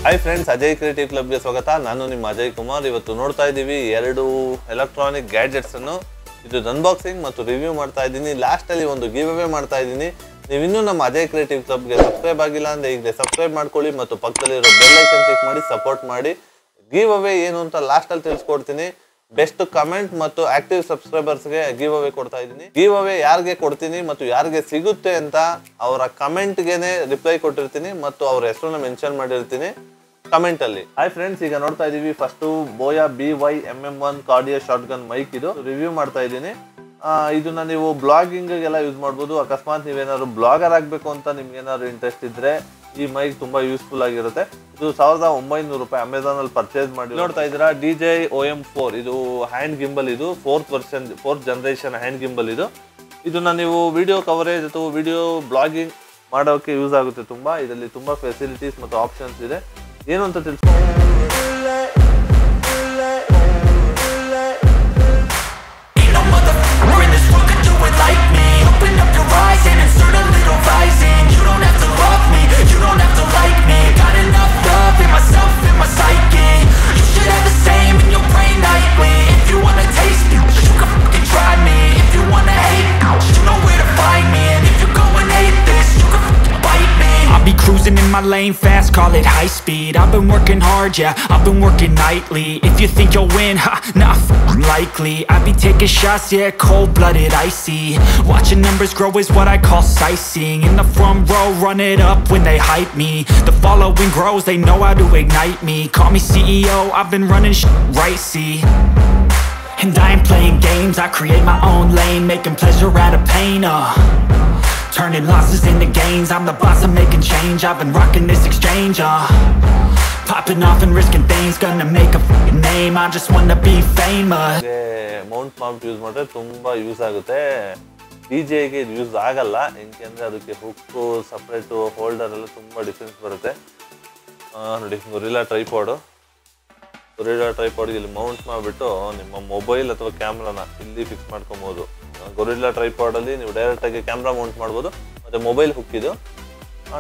Hi friends, Ajay creative ಕ್ಲಬ್ಗೆ ಸ್ವಾಗತ. ನಾನು ನಿಮ್ಮ ಅಜಯ್ ಕುಮಾರ್. ಇವತ್ತು ನೋಡ್ತಾ ಇದ್ದೀವಿ ಎರಡು ಎಲೆಕ್ಟ್ರಾನಿಕ್ ಗ್ಯಾಡ್ಜೆಟ್ಸ್ ಅನ್ನು. ಇದು ಅನ್ಬಾಕ್ಸಿಂಗ್ ಮತ್ತು ರಿವ್ಯೂ ಮಾಡ್ತಾ ಇದ್ದೀನಿ. ಲಾಸ್ಟಲ್ಲಿ ಒಂದು ಗಿವ್ ಅವೇ ಮಾಡ್ತಾ ಇದ್ದೀನಿ. ನೀವು ಇನ್ನೂ ನಮ್ಮ ಅಜಯ್ ಕ್ರಿಯೇಟಿವ್ ಕ್ಲಬ್ಗೆ ಸಬ್ಸ್ಕ್ರೈಬ್ ಆಗಿಲ್ಲ ಅಂದರೆ ಈಗ ಸಬ್ಸ್ಕ್ರೈಬ್ ಮಾಡ್ಕೊಳ್ಳಿ ಮತ್ತು ಪಕ್ಕದಲ್ಲಿರೋ ಬೆಲ್ ಐಕನ್ ಕ್ಲಿಕ್ ಮಾಡಿ ಸಪೋರ್ಟ್ ಮಾಡಿ. ಗಿವ್ ಅವೇ ಏನು ಅಂತ ಲಾಸ್ಟಲ್ಲಿ ತಿಳಿಸ್ಕೊಡ್ತೀನಿ. ಬೆಸ್ಟ್ ಕಮೆಂಟ್ ಮತ್ತು ಆಕ್ಟಿವ್ ಸಬ್ಸ್ಕ್ರೈಬರ್ಸ್ಗೆ ಗಿವ್ ಅವೇ ಕೊಡ್ತಾ ಇದ್ದೀನಿ. ಗಿವ್ ಅವೇ ಯಾರಿಗೆ ಕೊಡ್ತೀನಿ ಮತ್ತು ಯಾರಿಗೆ ಸಿಗುತ್ತೆ ಅಂತ ಅವರ ಕಮೆಂಟ್ಗೆನೆ ರಿಪ್ಲೈ ಕೊಟ್ಟಿರ್ತೀನಿ ಮತ್ತು ಅವ್ರ ಹೆಸರನ್ನ ಮೆನ್ಷನ್ ಮಾಡಿರ್ತೀನಿ ಕಮೆಂಟ್ ಅಲ್ಲಿ. ಹಾಯ್ ಫ್ರೆಂಡ್ಸ್, ಈಗ ನೋಡ್ತಾ ಇದೀವಿ first Boya BY-MM1 cardio shotgun mic. ಇದು ರಿವ್ಯೂ ಮಾಡ್ತಾ ಇದ್ದೀನಿ. ಇದನ್ನ ನೀವು ಬ್ಲಾಗಿಂಗ್ ಎಲ್ಲ ಯೂಸ್ ಮಾಡ್ಬೋದು. ಅಕಸ್ಮಾತ್ ನೀವೇನಾದ್ರು ಬ್ಲಾಗರ್ ಆಗಬೇಕು ಅಂತ ನಿಮ್ಗೆ ಏನಾದ್ರು ಇಂಟ್ರೆಸ್ಟ್ ಇದ್ರೆ ಈ ಮೈಕ್ ತುಂಬಾ ಯೂಸ್ಫುಲ್ ಆಗಿರುತ್ತೆ. ಇದು 1900 ರೂಪಾಯಿ ಅಮೆಝಾನ್ ಅಲ್ಲಿ ಪರ್ಚೇಸ್ ಮಾಡಿ. ನೋಡ್ತಾ ಇದ್ದೀರಾ DJI OM4. ಇದು ಹ್ಯಾಂಡ್ ಗಿಂಬಲ್. ಇದು ಫೋರ್ತ್ ಜನರೇಷನ್ ಹ್ಯಾಂಡ್ ಗಿಂಬಲ್. ಇದನ್ನ ನೀವು ವಿಡಿಯೋ ಕವರೇಜ್ ಅಥವಾ ವಿಡಿಯೋ ಬ್ಲಾಗಿಂಗ್ ಮಾಡೋಕೆ ಯೂಸ್ ಆಗುತ್ತೆ. ತುಂಬಾ ಇದರಲ್ಲಿ ತುಂಬಾ ಫೆಸಿಲಿಟೀಸ್ ಮತ್ತು ಆಪ್ಷನ್ಸ್ ಇದೆ. ಏನು ಅಂತ ತಿಳಿಸ್ಕೊ. Cruising in my lane fast, call it high speed. I've been working hard, yeah, I've been working nightly. If you think you'll win, ha, nah, likely. I be taking shots, yeah, cold-blooded, icy. Watching numbers grow is what I call sightseeing. In the front row, run it up when they hype me. The following grows, they know how to ignite me. Call me CEO, I've been running right, see. And I ain't playing games, I create my own lane, making pleasure out of pain, turning losses into gains. I'm the boss, I'm making change. I've been rocking this exchange, popping off and risking things. Gonna make a fucking name, I just wanna be famous. Mount ಮಾಡ್ಬಿಟ್ಟು use ಮಾಡಿದ್ರೆ ತುಂಬಾ use ಆಗುತ್ತೆ. DJIಗೆ use ಆಗಲ್ಲ, ಯಾಕೆಂದ್ರೆ ಅದಕ್ಕೆ hook separate holder ಎಲ್ಲ ತುಂಬಾ difference ಬರುತ್ತೆ. ನೋಡಿ, ಗೊರಿಲ್ಲಾ ಟ್ರೈಪಾಡ್ ಇಲ್ಲಿ ಮೌಂಟ್ ಮಾಡಿಬಿಟ್ಟು ನಿಮ್ಮ ಮೊಬೈಲ್ ಅಥವಾ ಕ್ಯಾಮ್ರಾನ ಇಲ್ಲಿ ಫಿಕ್ಸ್ ಮಾಡ್ಕೊಬೋದು. ಗೊರಿಲ್ಲಾ ಟ್ರೈಪಾಡಲ್ಲಿ ನೀವು ಡೈರೆಕ್ಟಾಗಿ ಕ್ಯಾಮ್ರಾ ಮೌಂಟ್ ಮಾಡ್ಬೋದು. ಮತ್ತು ಮೊಬೈಲ್ ಹುಕ್ಕಿದು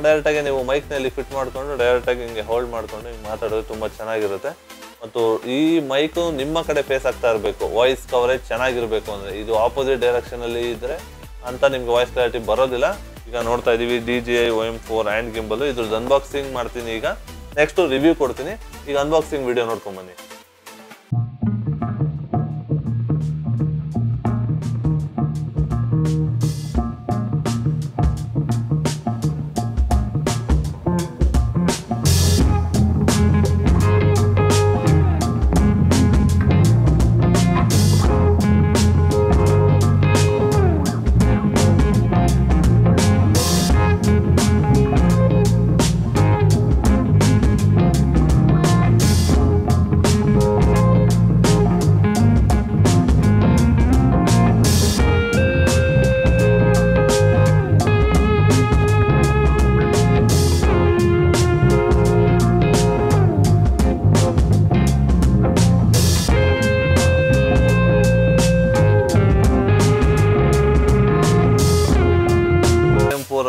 ಡೈರೆಕ್ಟಾಗಿ ನೀವು ಮೈಕ್ನಲ್ಲಿ ಫಿಟ್ ಮಾಡಿಕೊಂಡು ಡೈರೆಕ್ಟಾಗಿ ಹಿಂಗೆ ಹೋಲ್ಡ್ ಮಾಡಿಕೊಂಡು ಹಿಂಗೆ ಮಾತಾಡೋದು ತುಂಬ ಚೆನ್ನಾಗಿರುತ್ತೆ. ಮತ್ತು ಈ ಮೈಕು ನಿಮ್ಮ ಕಡೆ ಫೇಸ್ ಆಗ್ತಾ ಇರಬೇಕು. ವಾಯ್ಸ್ ಕವರೇಜ್ ಚೆನ್ನಾಗಿರಬೇಕು. ಅಂದರೆ ಇದು ಆಪೋಸಿಟ್ ಡೈರೆಕ್ಷನಲ್ಲಿ ಇದ್ದರೆ ಅಂತ ನಿಮ್ಗೆ ವಾಯ್ಸ್ ಕ್ಲಾರಿಟಿ ಬರೋದಿಲ್ಲ. ಈಗ ನೋಡ್ತಾ ಇದ್ದೀವಿ DJI OM4 ಹ್ಯಾಂಡ್ ಗಿಂಬಲ್. ಇದ್ರದ್ದು ಅನ್ಬಾಕ್ಸಿಂಗ್ ಮಾಡ್ತೀನಿ. ಈಗ ನೆಕ್ಸ್ಟ್ ರಿವ್ಯೂ ಕೊಡ್ತೀನಿ. ಈಗ ಅನ್ಬಾಕ್ಸಿಂಗ್ ವಿಡಿಯೋ ನೋಡ್ಕೊಂಬನ್ನಿ.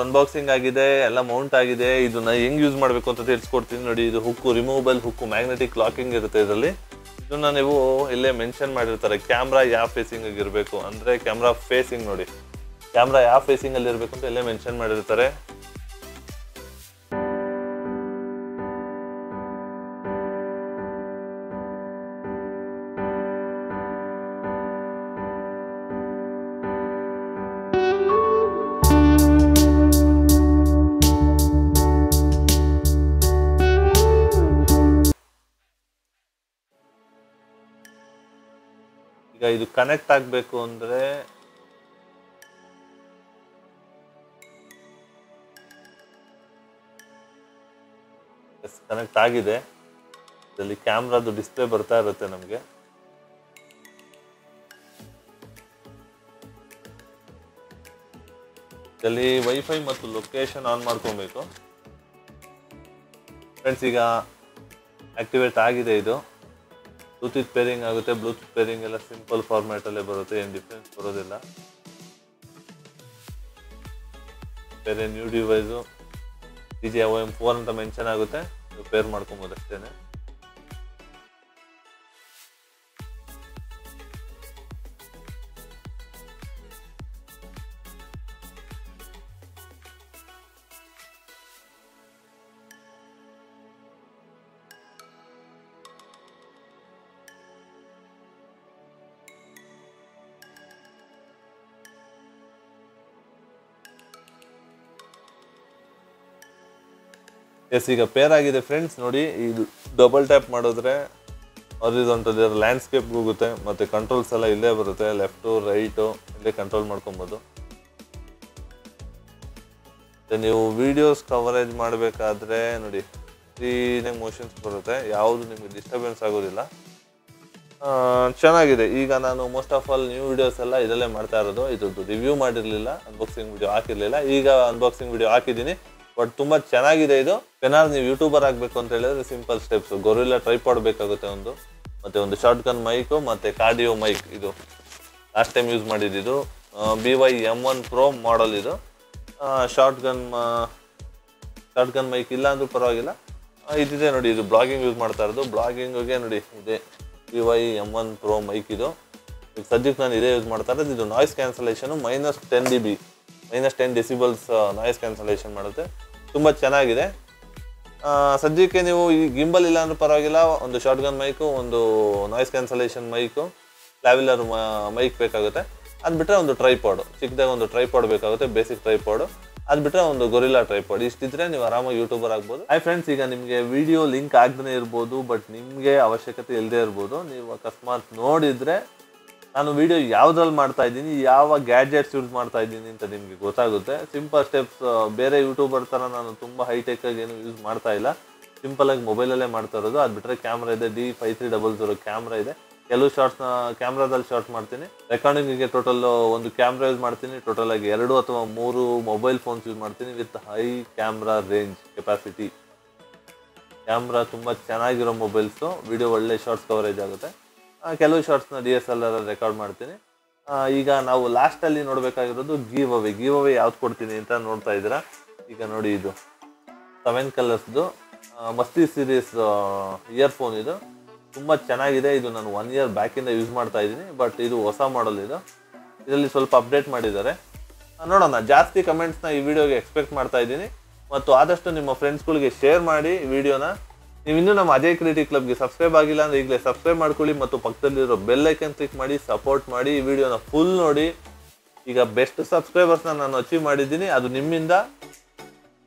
ಅನ್ಬಾಕ್ಸಿಂಗ್ ಆಗಿದೆ, ಎಲ್ಲ ಮೌಂಟ್ ಆಗಿದೆ. ಇದನ್ನ ಹೆಂಗ್ ಯೂಸ್ ಮಾಡಬೇಕು ಅಂತ ತಿಳಿಸ್ಕೊಡ್ತೀನಿ. ನೋಡಿ, ಇದು hook removable hook, magnetic locking ಇರುತ್ತೆ ಇದರಲ್ಲಿ. ಇದನ್ನ ನೀವು ಇಲ್ಲೇ ಮೆನ್ಷನ್ ಮಾಡಿರ್ತಾರೆ. ಕ್ಯಾಮ್ರಾ ಯಾವ ಫೇಸಿಂಗ್ ಆಗಿರಬೇಕು ಅಂದ್ರೆ ಕ್ಯಾಮ್ರಾ ಫೇಸಿಂಗ್ ನೋಡಿ, ಕ್ಯಾಮ್ರಾ ಯಾವ ಫೇಸಿಂಗ್ ಅಲ್ಲಿ ಇರಬೇಕು ಅಂತ ಇಲ್ಲೇ ಮೆನ್ಷನ್ ಮಾಡಿರ್ತಾರೆ. ಈಗ ಇದು ಕನೆಕ್ಟ್ ಆಗಬೇಕು ಅಂದ್ರೆ ಕನೆಕ್ಟ್ ಆಗಿದೆ. ಇದರಲ್ಲಿ ಕ್ಯಾಮ್ರಾದು ಡಿಸ್ಪ್ಲೇ ಬರ್ತಾ ಇರುತ್ತೆ ನಮಗೆ. ಇದರಲ್ಲಿ ವೈಫೈ ಮತ್ತು ಲೊಕೇಶನ್ ಆನ್ ಮಾಡ್ಕೊಬೇಕು ಫ್ರೆಂಡ್ಸ್. ಈಗ ಆಕ್ಟಿವೇಟ್ ಆಗಿದೆ. ಇದು ಬ್ಲೂಟೂತ್ ಪೇರಿಂಗ್ ಆಗುತ್ತೆ. ಬ್ಲೂಟೂತ್ ಪೇರಿಂಗ್ ಎಲ್ಲ ಸಿಂಪಲ್ ಫಾರ್ಮ್ಯಾಟ್ ಅಲ್ಲೇ ಬರುತ್ತೆ, ಏನು ಡಿಫ್ರೆನ್ಸ್ ಬರೋದಿಲ್ಲ. ಬೇರೆ ನ್ಯೂ ಡಿವೈಸು DJI OM4 ಅಂತ ಮೆನ್ಷನ್ ಆಗುತ್ತೆ. ಪೇರ್ ಮಾಡ್ಕೊಬೋದು ಅಷ್ಟೇನೆ. ಎಸ್, ಈಗ ಪೇರ್ ಆಗಿದೆ ಫ್ರೆಂಡ್ಸ್. ನೋಡಿ, ಇದು ಡಬಲ್ ಟ್ಯಾಪ್ ಮಾಡಿದ್ರೆ ಹಾರಿಜಾಂಟಲ್ ಲ್ಯಾಂಡ್ಸ್ಕೇಪ್ಗೆ ಹೋಗುತ್ತೆ, ಮತ್ತು ಕಂಟ್ರೋಲ್ಸ್ ಎಲ್ಲ ಇಲ್ಲೇ ಬರುತ್ತೆ. ಲೆಫ್ಟು ರೈಟು ಇಲ್ಲೇ ಕಂಟ್ರೋಲ್ ಮಾಡ್ಕೊಬೋದು. ನೀವು ವಿಡಿಯೋಸ್ ಕವರೇಜ್ ಮಾಡಬೇಕಾದ್ರೆ ನೋಡಿ ಕ್ಲೀನಾಗಿ ಮೋಷನ್ಸ್ ಬರುತ್ತೆ, ಯಾವುದು ನಿಮಗೆ ಡಿಸ್ಟರ್ಬೆನ್ಸ್ ಆಗೋದಿಲ್ಲ. ಚೆನ್ನಾಗಿದೆ. ಈಗ ನಾನು most of all new videos ಎಲ್ಲ ಇದರಲ್ಲೇ ಮಾಡ್ತಾ ಇರೋದು. ಇದ್ರದ್ದು ರಿವ್ಯೂ ಮಾಡಿರಲಿಲ್ಲ, ಅನ್ಬಾಕ್ಸಿಂಗ್ ವಿಡಿಯೋ ಹಾಕಿರಲಿಲ್ಲ. ಈಗ ಅನ್ಬಾಕ್ಸಿಂಗ್ ವಿಡಿಯೋ ಹಾಕಿದ್ದೀನಿ. ಬಟ್ ತುಂಬ ಚೆನ್ನಾಗಿದೆ ಇದು. ಏನಾದ್ರು ನೀವು ಯೂಟ್ಯೂಬರ್ ಆಗಬೇಕು ಅಂತ ಹೇಳಿದ್ರೆ ಸಿಂಪಲ್ ಸ್ಟೆಪ್ಸ್. ಗೊರಿಲ್ಲಾ ಟ್ರೈಪಾಡ್ ಬೇಕಾಗುತ್ತೆ ಒಂದು, ಮತ್ತು ಒಂದು ಶಾರ್ಟ್ ಗನ್ ಮೈಕು, ಮತ್ತು ಕಾರ್ಡಿಯೋ ಮೈಕ್. ಇದು ಲಾಸ್ಟ್ ಟೈಮ್ ಯೂಸ್ ಮಾಡಿದ್ದು BY M1 Pro ಮಾಡಲ್. ಇದು ಶಾರ್ಟ್ ಗನ್ ಮೈಕ್ ಇಲ್ಲ ಅಂದ್ರೂ ಪರವಾಗಿಲ್ಲ, ಇದಿದೆ ನೋಡಿ. ಇದು ಬ್ಲಾಗಿಂಗ್ ಯೂಸ್ ಮಾಡ್ತಾ ಇರೋದು. ಬ್ಲಾಗಿಂಗ್ಗೆ ನೋಡಿ ಇದೆ BY M1 Pro ಮೈಕ್. ಇದು ಈಗ ಸದ್ಯಕ್ಕೆ ನಾನು ಇದೇ ಯೂಸ್ ಮಾಡ್ತಾ ಇರೋದು. ಇದು ನಾಯ್ಸ್ ಕ್ಯಾನ್ಸಲೇಷನು -10 ಡೆಸಿಬಲ್ಸ್ ನಾಯ್ಸ್ ಕ್ಯಾನ್ಸಲೇಷನ್ ಮಾಡುತ್ತೆ. ತುಂಬ ಚೆನ್ನಾಗಿದೆ. ಸದ್ಯಕ್ಕೆ ನೀವು ಈ ಗಿಂಬಲ್ ಇಲ್ಲ ಅಂದ್ರೂ ಪರವಾಗಿಲ್ಲ, ಒಂದು ಶಾರ್ಟ್ ಗನ್ ಮೈಕು, ಒಂದು ನಾಯ್ಸ್ ಕ್ಯಾನ್ಸಲೇಷನ್ ಮೈಕು, ಲ್ಯಾವಿಲರ್ ಮೈಕ್ ಬೇಕಾಗುತ್ತೆ. ಅದು ಬಿಟ್ಟರೆ ಒಂದು ಟ್ರೈಪಾಡು, ಚಿಕ್ಕದಾಗ ಒಂದು ಟ್ರೈಪಾಡ್ ಬೇಕಾಗುತ್ತೆ, ಬೇಸಿಕ್ ಟ್ರೈಪಾಡು. ಅದು ಬಿಟ್ಟರೆ ಒಂದು ಗೊರಿಲ್ಲಾ ಟ್ರೈಪಾಡ್. ಇಷ್ಟಿದ್ರೆ ನೀವು ಆರಾಮಾಗಿ ಯೂಟ್ಯೂಬರ್ ಆಗ್ಬೋದು. ಹಾಯ್ ಫ್ರೆಂಡ್ಸ್, ಈಗ ನಿಮಗೆ ವಿಡಿಯೋ ಲಿಂಕ್ ಆಗದೇ ಇರ್ಬೋದು, ಬಟ್ ನಿಮಗೆ ಅವಶ್ಯಕತೆ ಇಲ್ಲದೆ ಇರ್ಬೋದು. ನೀವು ಅಕಸ್ಮಾತ್ ನೋಡಿದರೆ ನಾನು ವಿಡಿಯೋ ಯಾವುದ್ರಲ್ಲಿ ಮಾಡ್ತಾ ಇದ್ದೀನಿ, ಯಾವ ಗ್ಯಾಡ್ಜೆಟ್ಸ್ ಯೂಸ್ ಮಾಡ್ತಾ ಇದ್ದೀನಿ ಅಂತ ನಿಮಗೆ ಗೊತ್ತಾಗುತ್ತೆ. Simple steps. ಬೇರೆ ಯೂಟ್ಯೂಬರ್ ಥರ ನಾನು ತುಂಬ ಹೈಟೆಕ್ಕಾಗಿ ಏನು ಯೂಸ್ ಮಾಡ್ತಾ ಇಲ್ಲ, ಸಿಂಪಲಾಗಿ ಮೊಬೈಲಲ್ಲೇ ಮಾಡ್ತಾ ಇರೋದು. ಅದು ಬಿಟ್ಟರೆ ಕ್ಯಾಮ್ರಾ ಇದೆ, D5300 ಕ್ಯಾಮ್ರಾ ಇದೆ. ಕೆಲವು ಶಾರ್ಟ್ಸ್ನ ಕ್ಯಾಮ್ರಾದಲ್ಲಿ ಶಾರ್ಟ್ ಮಾಡ್ತೀನಿ. ರೆಕಾರ್ಡಿಂಗಿಗೆ ಟೋಟಲ್ ಒಂದು ಕ್ಯಾಮ್ರಾ ಯೂಸ್ ಮಾಡ್ತೀನಿ. ಟೋಟಲ್ ಆಗಿ 2 ಅಥವಾ 3 ಮೊಬೈಲ್ ಫೋನ್ಸ್ ಯೂಸ್ ಮಾಡ್ತೀನಿ with high camera range capacity. Camera ತುಂಬ ಚೆನ್ನಾಗಿರೋ ಮೊಬೈಲ್ಸು, ವಿಡಿಯೋ ಒಳ್ಳೆ ಶಾರ್ಟ್ಸ್ ಕವರೇಜ್ ಆಗುತ್ತೆ. ಕೆಲವು ಶಾರ್ಟ್ಸ್ನ DSLR ರೆಕಾರ್ಡ್ ಮಾಡ್ತೀನಿ. ಈಗ ನಾವು ಲಾಸ್ಟಲ್ಲಿ ನೋಡಬೇಕಾಗಿರೋದು ಗಿವ್ ಅವೇ ಯಾವ್ದು ಕೊಡ್ತೀನಿ ಅಂತ ನೋಡ್ತಾ ಇದ್ದೀರಾ. ಈಗ ನೋಡಿ, ಇದು 7 ಕಲರ್ಸ್ದು ಮಸ್ತಿ ಸೀರೀಸ್ ಇಯರ್ಫೋನ್. ಇದು ತುಂಬ ಚೆನ್ನಾಗಿದೆ. ಇದು ನಾನು 1 ಇಯರ್ ಬ್ಯಾಕಿಂದ ಯೂಸ್ ಮಾಡ್ತಾ ಇದ್ದೀನಿ, ಬಟ್ ಇದು ಹೊಸ ಮಾಡಲ್. ಇದರಲ್ಲಿ ಸ್ವಲ್ಪ ಅಪ್ಡೇಟ್ ಮಾಡಿದ್ದಾರೆ. ನೋಡೋಣ. ಜಾಸ್ತಿ ಕಮೆಂಟ್ಸ್ನ ಈ ವಿಡಿಯೋಗೆ ಎಕ್ಸ್ಪೆಕ್ಟ್ ಮಾಡ್ತಾ ಇದ್ದೀನಿ, ಮತ್ತು ಆದಷ್ಟು ನಿಮ್ಮ ಫ್ರೆಂಡ್ಸ್ಗಳಿಗೆ ಶೇರ್ ಮಾಡಿ ವಿಡಿಯೋನ. ನೀವು ಇನ್ನೂ ನಮ್ಮ ಅಜಯ್ ಕ್ರಿಯೇಟಿವ್ ಕ್ಲಬ್ಗೆ ಸಬ್ಸ್ಕ್ರೈಬ್ ಆಗಿಲ್ಲ ಅಂದರೆ ಈಗಲೇ ಸಬ್ಸ್ಕ್ರೈಬ್ ಮಾಡ್ಕೊಳ್ಳಿ, ಮತ್ತು ಪಕ್ಕದಲ್ಲಿರೋ ಬೆಲ್ ಐಕನ್ ಕ್ಲಿಕ್ ಮಾಡಿ ಸಪೋರ್ಟ್ ಮಾಡಿ. ಈ ವಿಡಿಯೋನ ಫುಲ್ ನೋಡಿ. ಈಗ ಬೆಸ್ಟ್ ಸಬ್ಸ್ಕ್ರೈಬರ್ಸ್ನ ನಾನು ಅಚೀವ್ ಮಾಡಿದ್ದೀನಿ, ಅದು ನಿಮ್ಮಿಂದ.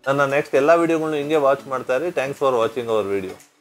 ನನ್ನ ನೆಕ್ಸ್ಟ್ ಎಲ್ಲ ವಿಡಿಯೋಗಳನ್ನ ಹಿಂಗೆ ವಾಚ್ ಮಾಡ್ತಾ ಇರಿ. Thanks for watching our video.